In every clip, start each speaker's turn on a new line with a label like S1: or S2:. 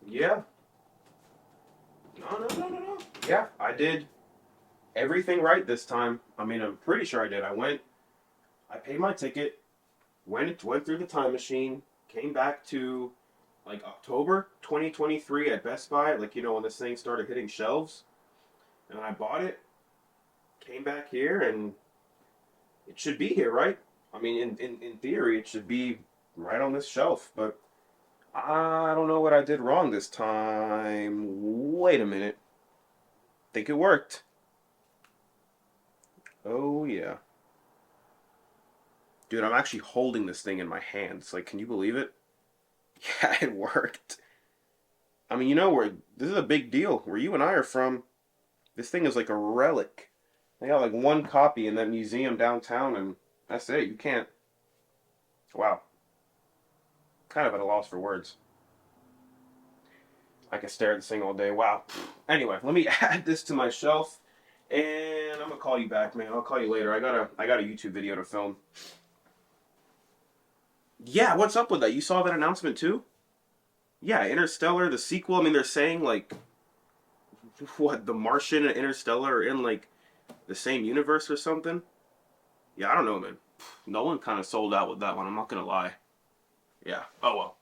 S1: Yeah. No. Yeah, I did everything right this time. I mean, I'm pretty sure I did. I paid my ticket, went through the time machine, came back to like October 2023 at Best Buy, like when this thing started hitting shelves, and I bought it, came back here, and it should be here, right? I mean, in theory, it should be right on this shelf, but I don't know what I did wrong this time. Wait a minute. Think it worked. Oh, yeah. Dude, I'm actually holding this thing in my hands. Like, can you believe it? Yeah, it worked. I mean, where this is a big deal. Where you and I are from, this thing is like a relic. They got like one copy in that museum downtown, and that's it. You can't. Wow. Kind of at a loss for words. I could stare at this thing all day. Wow. Anyway, let me add this to my shelf, and I'm gonna call you back, man. I'll call you later. I got a YouTube video to film. Yeah, what's up with that? You saw that announcement too? Yeah, Interstellar, the sequel. I mean, they're saying like what, The Martian and Interstellar are in like the same universe or something. Yeah, I don't know, man. Nolan kind of sold out with that one. I'm not gonna lie. Yeah. Oh well.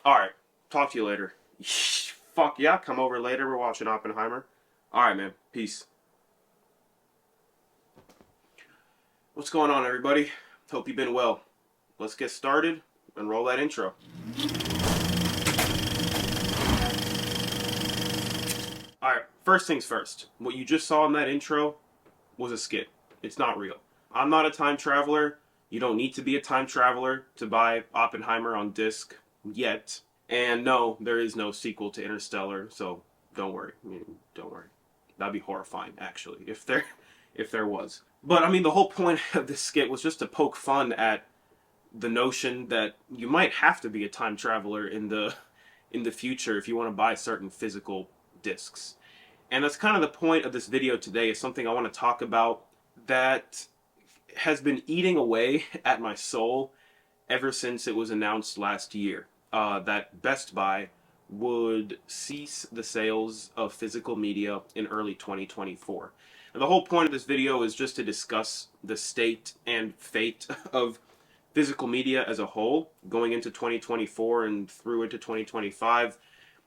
S1: All right. Talk to you later. Fuck yeah. Come over later. We're watching Oppenheimer. All right, man. Peace. What's going on, everybody? Hope you've been well. Let's get started and roll that intro. All right. First things first. What you just saw in that intro was a skit. It's not real. I'm not a time traveler. You don't need to be a time traveler to buy Oppenheimer on disc yet. And no, there is no sequel to Interstellar, so don't worry. Don't worry. That'd be horrifying, actually, if there was. But I mean, the whole point of this skit was just to poke fun at the notion that you might have to be a time traveler in the future if you want to buy certain physical discs. And that's kind of the point of this video today, is something I want to talk about that has been eating away at my soul ever since it was announced last year that Best Buy would cease the sales of physical media in early 2024. And the whole point of this video is just to discuss the state and fate of physical media as a whole going into 2024 and through into 2025.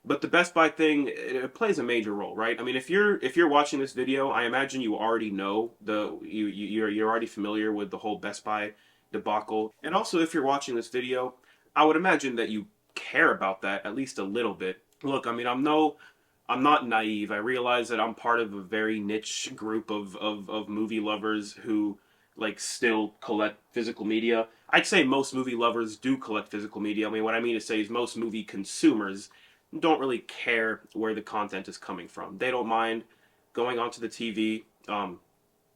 S1: But the Best Buy thing, it plays a major role, right? I mean, if you're watching this video, I imagine you already know you're already familiar with the whole Best Buy debacle. And also, if you're watching this video, I would imagine that you care about that at least a little bit. Look, I mean, I'm not naive. I realize that I'm part of a very niche group of movie lovers who like still collect physical media. I'd say most movie lovers do collect physical media. I mean, what I mean to say is most movie consumers don't really care where the content is coming from. They don't mind going onto the TV.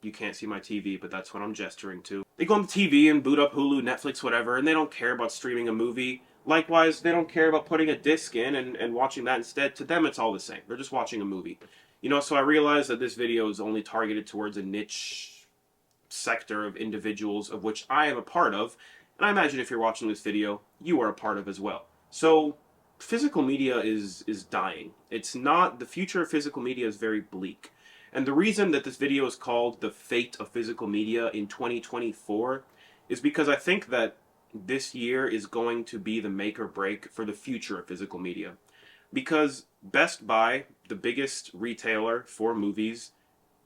S1: You can't see my TV, but that's what I'm gesturing to. They go on the TV and boot up Hulu, Netflix, whatever, and they don't care about streaming a movie. Likewise, they don't care about putting a disc in and watching that instead. To them, it's all the same. They're just watching a movie. So I realize that this video is only targeted towards a niche sector of individuals, of which I am a part of, and I imagine if you're watching this video, you are a part of as well. So physical media is dying. It's not, the future of physical media is very bleak. And the reason that this video is called The Fate of Physical Media in 2024 is because I think that this year is going to be the make or break for the future of physical media. Because Best Buy, the biggest retailer for movies,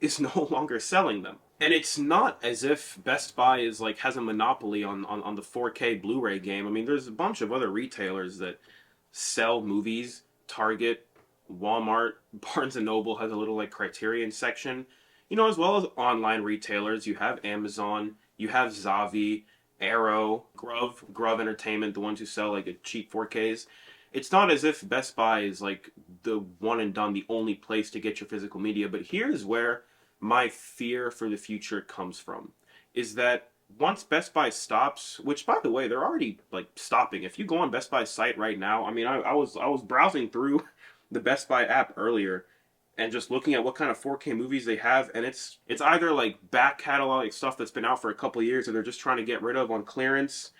S1: is no longer selling them. And it's not as if Best Buy is like has a monopoly on the 4K Blu-ray game. I mean, there's a bunch of other retailers that sell movies. Target, Walmart, Barnes and Noble has a little like Criterion section. As well as online retailers. You have Amazon, you have Zavi, Arrow, Grove Entertainment, the ones who sell like a cheap 4Ks. It's not as if Best Buy is like the one and done, the only place to get your physical media. But here's where my fear for the future comes from, is that once Best Buy stops, which by the way, they're already like stopping. If you go on Best Buy's site right now, I mean, I was browsing through the Best Buy app earlier and just looking at what kind of 4K movies they have, and it's either like back catalog stuff that's been out for a couple of years, or they're just trying to get rid of on clearance.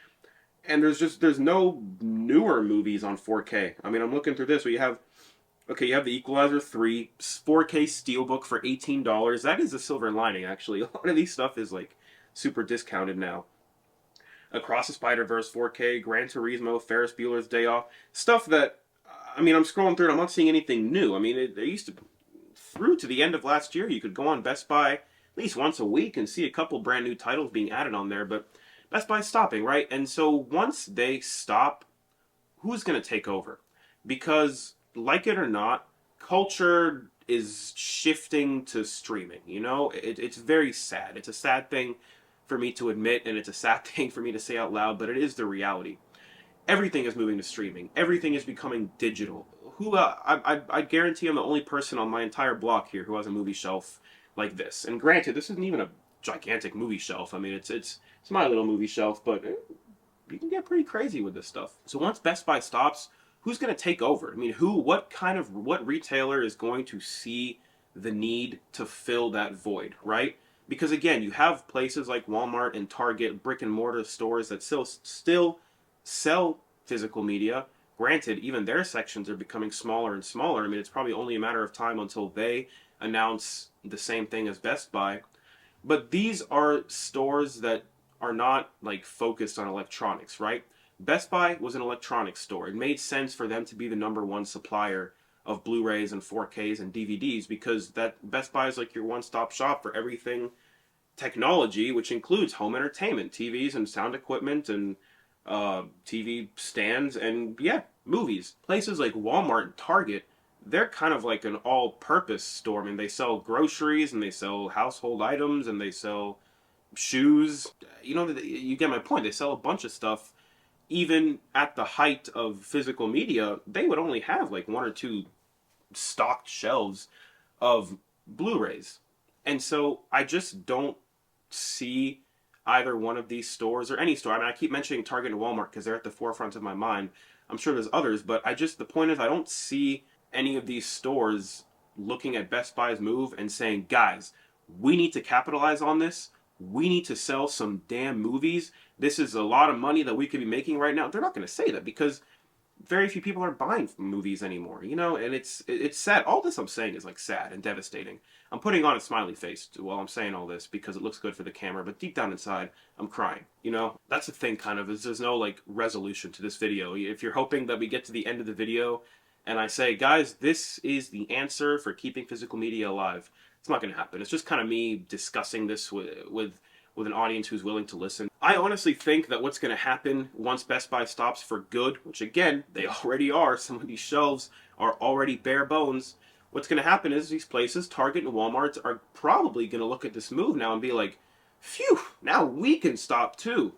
S1: And there's no newer movies on 4K. I mean, I'm looking through this. We have Okay, you have the Equalizer 3, 4K Steelbook for $18. That is a silver lining, actually. A lot of these stuff is like super discounted now. Across the Spider-Verse 4K, Gran Turismo, Ferris Bueller's Day Off, stuff that, I mean, I'm scrolling through it, I'm not seeing anything new. I mean, they used to, through to the end of last year, you could go on Best Buy at least once a week and see a couple brand new titles being added on there, but Best Buy's stopping, right? And so once they stop, who's going to take over? Because, like it or not, culture is shifting to streaming. You know, it's very sad. It's a sad thing for me to admit, and it's a sad thing for me to say out loud, but it is the reality. Everything is moving to streaming. Everything is becoming digital. I guarantee I'm the only person on my entire block here who has a movie shelf like this. And granted, this isn't even a gigantic movie shelf. I mean, it's my little movie shelf, but you can get pretty crazy with this stuff. So once Best Buy stops, who's going to take over? I mean, what retailer is going to see the need to fill that void, right? Because again, you have places like Walmart and Target, brick and mortar stores that still sell physical media. Granted, even their sections are becoming smaller and smaller. I mean, it's probably only a matter of time until they announce the same thing as Best Buy. But these are stores that are not like focused on electronics, right? Best Buy was an electronics store. It made sense for them to be the number one supplier of Blu-rays and 4Ks and DVDs because that Best Buy is like your one-stop shop for everything technology, which includes home entertainment, TVs and sound equipment and TV stands and yeah, movies. Places like Walmart and Target, they're kind of like an all-purpose store. I mean, they sell groceries and they sell household items and they sell shoes. You know, you get my point. They sell a bunch of stuff. Even at the height of physical media, they would only have like one or two stocked shelves of Blu-rays. And so I just don't see either one of these stores or any store. I mean, I keep mentioning Target and Walmart because they're at the forefront of my mind. I'm sure there's others, but the point is, I don't see any of these stores looking at Best Buy's move and saying, guys, we need to capitalize on this. We need to sell some damn movies. This is a lot of money that we could be making right now. They're not going to say that because very few people are buying movies anymore, you know, and it's sad. All this I'm saying is like sad and devastating. I'm putting on a smiley face while I'm saying all this because it looks good for the camera, but deep down inside, I'm crying. You know, that's the thing. Kind of is there's no like resolution to this video. If you're hoping that we get to the end of the video and I say, guys, this is the answer for keeping physical media alive, it's not going to happen. It's just kind of me discussing this with an audience who's willing to listen. I honestly think that what's going to happen once Best Buy stops for good, which again, they already are, some of these shelves are already bare bones. What's going to happen is these places, Target and Walmart, are probably going to look at this move now and be like, phew, now we can stop too.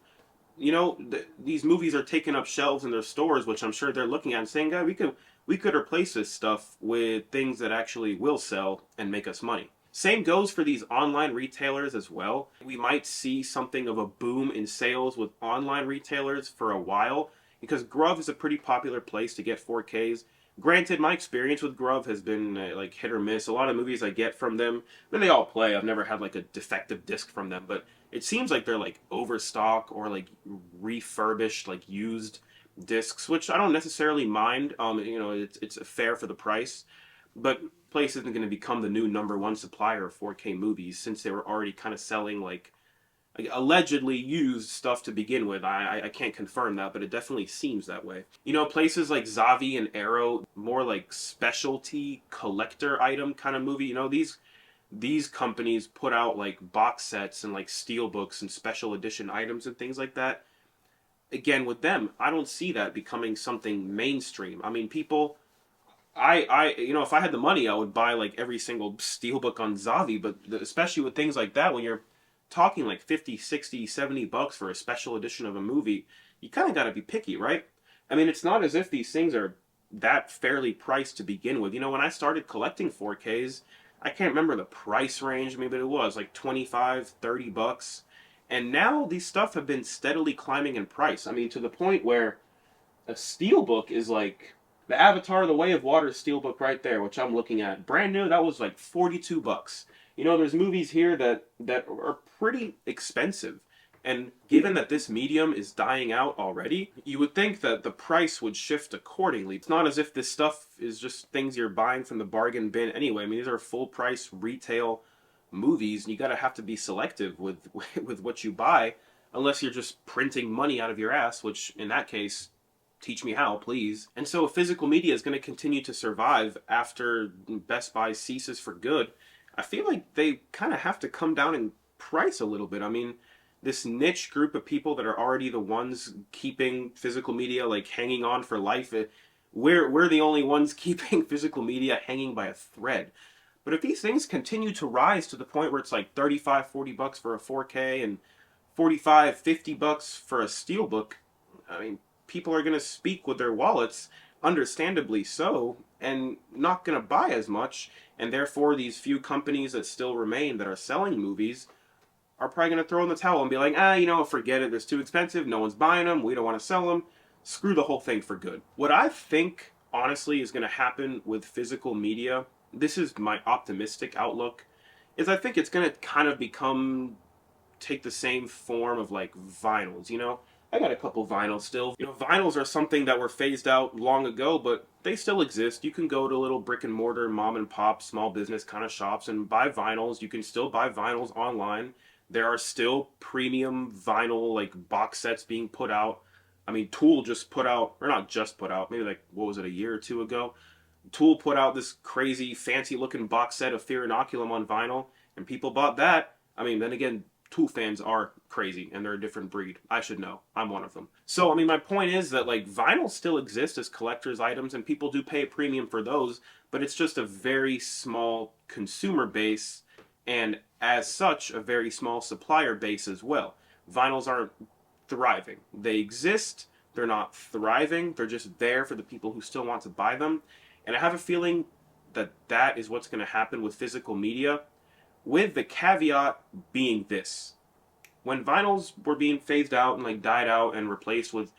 S1: You know, these movies are taking up shelves in their stores, which I'm sure they're looking at and saying, "God, we could replace this stuff with things that actually will sell and make us money." Same goes for these online retailers as well. We might see something of a boom in sales with online retailers for a while because Grove is a pretty popular place to get 4Ks. Granted, my experience with Grove has been like hit or miss. A lot of movies I get from them, I mean, they all play. I've never had like a defective disc from them, but it seems like they're like overstock or like refurbished, like used discs, which I don't necessarily mind. You know, it's fair for the price, but Place isn't going to become the new number one supplier of 4K movies since they were already kind of selling like allegedly used stuff to begin with. I can't confirm that, but it definitely seems that way. You know, places like Zavi and Arrow, more like specialty collector item kind of movie. You know, these companies put out like box sets and like steel books and special edition items and things like that. Again, with them, I don't see that becoming something mainstream. I mean, people. You know, if I had the money, I would buy like every single steelbook on Zavi, but especially with things like that, when you're talking like 50, 60, 70 bucks for a special edition of a movie, you kind of got to be picky, right? I mean, it's not as if these things are that fairly priced to begin with. You know, when I started collecting 4Ks, I can't remember the price range, maybe it was like 25, 30 bucks. And now these stuff have been steadily climbing in price. I mean, to the point where a steelbook is like the Avatar: The Way of Water steelbook right there, which I'm looking at, brand new. That was like 42 bucks. You know, there's movies here that are pretty expensive, And given that this medium is dying out already, you would think that the price would shift accordingly. It's not as if this stuff is just things you're buying from the bargain bin anyway. I mean, these are full price retail movies, and you gotta have to be selective with with what you buy, unless you're just printing money out of your ass, which in that case, teach me how, please. And so physical media is going to continue to survive after Best Buy ceases for good. I feel like they kind of have to come down in price a little bit. I mean, this niche group of people that are already the ones keeping physical media like hanging on for life, we're the only ones keeping physical media hanging by a thread. But if these things continue to rise to the point where it's like 35, 40 bucks for a 4K and 45, 50 bucks for a steelbook, I mean, people are going to speak with their wallets, understandably so, and not going to buy as much. And therefore, these few companies that still remain that are selling movies are probably going to throw in the towel and be like, forget it. It's too expensive. No one's buying them. We don't want to sell them. Screw the whole thing for good. What I think, honestly, is going to happen with physical media, this is my optimistic outlook, is I think it's going to kind of take the same form of like vinyls, I got a couple vinyls still. Vinyls are something that were phased out long ago, but they still exist. You can go to little brick and mortar, mom and pop, small business kind of shops and buy vinyls. You can still buy vinyls online. There are still premium vinyl like box sets being put out. I mean, Tool just put out, or not just put out, maybe like, what was it, a year or two ago? Tool put out this crazy fancy looking box set of Fear Inoculum on vinyl, and people bought that. I mean, then again, Tool fans are crazy and they're a different breed. I should know. I'm one of them. So, I mean, my point is that like vinyl still exists as collector's items and people do pay a premium for those, but it's just a very small consumer base and as such a very small supplier base as well. Vinyls aren't thriving. They exist, they're not thriving, they're just there for the people who still want to buy them. And I have a feeling that that is what's going to happen with physical media, with the caveat being this. When vinyls were being phased out and like died out and replaced with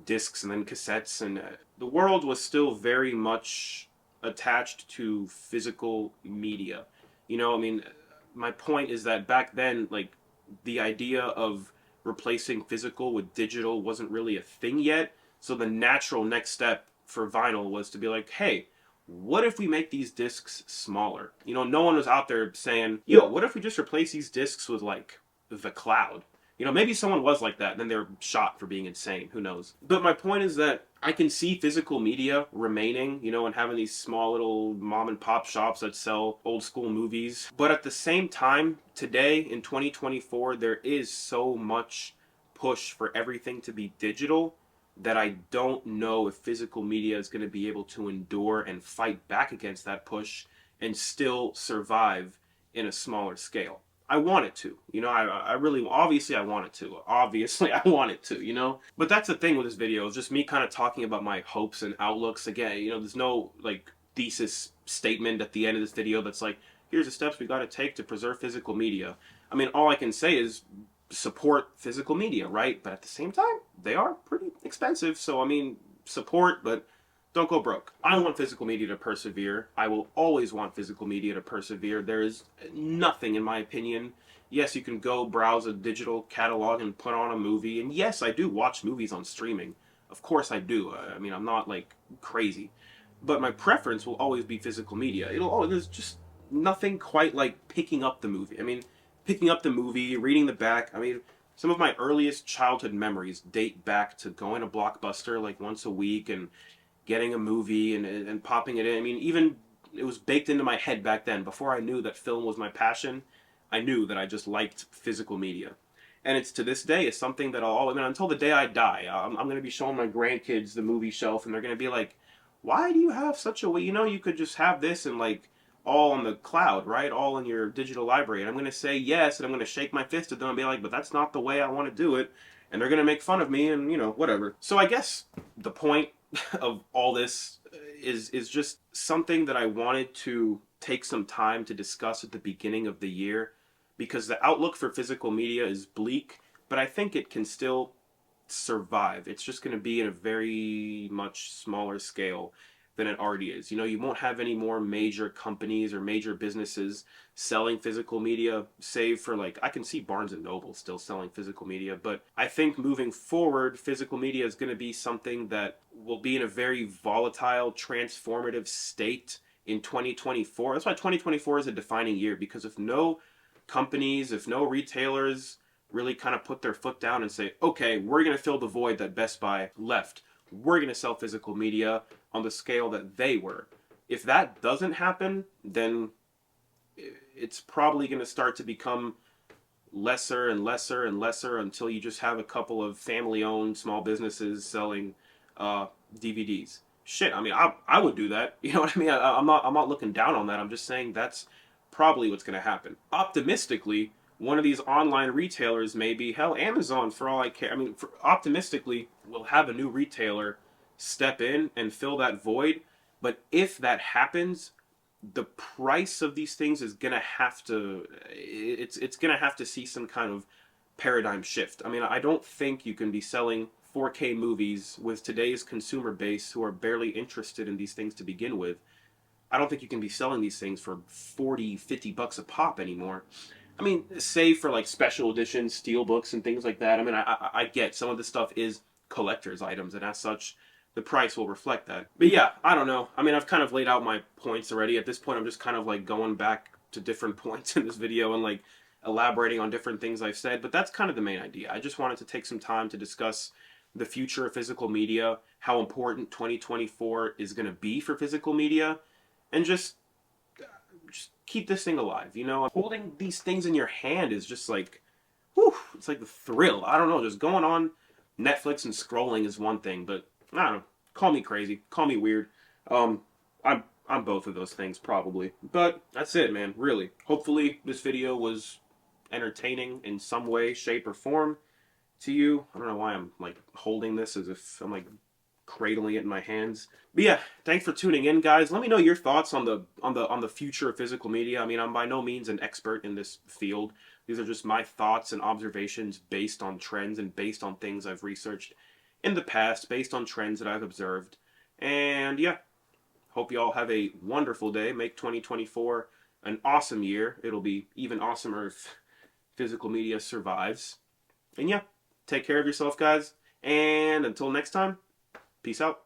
S1: discs and then cassettes, and the world was still very much attached to physical media. I mean, my point is that back then, like, the idea of replacing physical with digital wasn't really a thing yet. So the natural next step for vinyl was to be like, hey, what if we make these discs smaller? No one was out there saying, what if we just replace these discs with like the cloud? Maybe someone was like that, and then they're shot for being insane. Who knows? But my point is that I can see physical media remaining, and having these small little mom and pop shops that sell old school movies. But at the same time, today in 2024, there is so much push for everything to be digital that I don't know if physical media is going to be able to endure and fight back against that push and still survive in a smaller scale. I want it to, I really, obviously I want it to. Obviously I want it to, But that's the thing with this video, is just me kind of talking about my hopes and outlooks. Again, there's no like thesis statement at the end of this video that's like, here's the steps we got to take to preserve physical media. I mean, all I can say is support physical media, right? But at the same time, they are pretty expensive. So, I mean, support, but don't go broke. I want physical media to persevere. I will always want physical media to persevere. There is nothing, in my opinion. Yes, you can go browse a digital catalog and put on a movie. And yes, I do watch movies on streaming. Of course I do. I mean, I'm not like crazy. But my preference will always be physical media. There's just nothing quite like picking up the movie. I mean, picking up the movie, reading the back. I mean, some of my earliest childhood memories date back to going to Blockbuster like once a week and getting a movie and popping it in. I mean, even it was baked into my head back then. Before I knew that film was my passion, I knew that I just liked physical media. And it's to this day, it's something that until the day I die, I'm going to be showing my grandkids the movie shelf, and they're going to be like, why do you have such a way? You could just have this and like all on the cloud, right? All in your digital library. And I'm going to say yes, and I'm going to shake my fist at them and be like, but that's not the way I want to do it. And they're going to make fun of me and, whatever. So I guess the point of all this is just something that I wanted to take some time to discuss at the beginning of the year, because the outlook for physical media is bleak, but I think it can still survive. It's just going to be in a very much smaller scale. than it already is. You know, you won't have any more major companies or major businesses selling physical media, save for like, I can see Barnes and Noble still selling physical media, but I think moving forward, physical media is going to be something that will be in a very volatile, transformative state in 2024. That's why 2024 is a defining year, because if no companies, if no retailers really kind of put their foot down and say, okay, we're going to fill the void that Best Buy left. We're going to sell physical media on the scale that they were. If that doesn't happen, then it's probably going to start to become lesser and lesser and lesser until you just have a couple of family-owned small businesses selling DVDs. Shit, I mean, I would do that. You know what I mean? I'm not looking down on that. I'm just saying that's probably what's going to happen. Optimistically, one of these online retailers, maybe hell, Amazon, for all I care. I mean, optimistically, we'll have a new retailer step in and fill that void. But if that happens, the price of these things is gonna have to it's gonna have to see some kind of paradigm shift. I mean, I don't think you can be selling 4K movies with today's consumer base who are barely interested in these things to begin with. I don't think you can be selling these things for 40, 50 bucks a pop anymore. I mean, save for like special editions, steel books, and things like that. I mean, I get some of this stuff is collector's items, and as such, the price will reflect that. But yeah, I don't know. I mean, I've kind of laid out my points already. At this point, I'm just kind of like going back to different points in this video and like elaborating on different things I've said. But that's kind of the main idea. I just wanted to take some time to discuss the future of physical media, how important 2024 is going to be for physical media, and just keep this thing alive. You know, holding these things in your hand is just like, whew, it's like the thrill. I don't know, just going on Netflix and scrolling is one thing, but I don't know. Call me crazy, call me weird. I'm both of those things probably. But that's it, man. Really. Hopefully this video was entertaining in some way, shape, or form to you. I don't know why I'm like holding this as if I'm like cradling it in my hands. But yeah, thanks for tuning in, guys. Let me know your thoughts on the future of physical media. I mean, I'm by no means an expert in this field. These are just my thoughts and observations based on trends and based on things I've researched in the past, based on trends that I've observed. And yeah, hope you all have a wonderful day. Make 2024 an awesome year. It'll be even awesomer if physical media survives. And yeah, take care of yourself, guys. And until next time, peace out.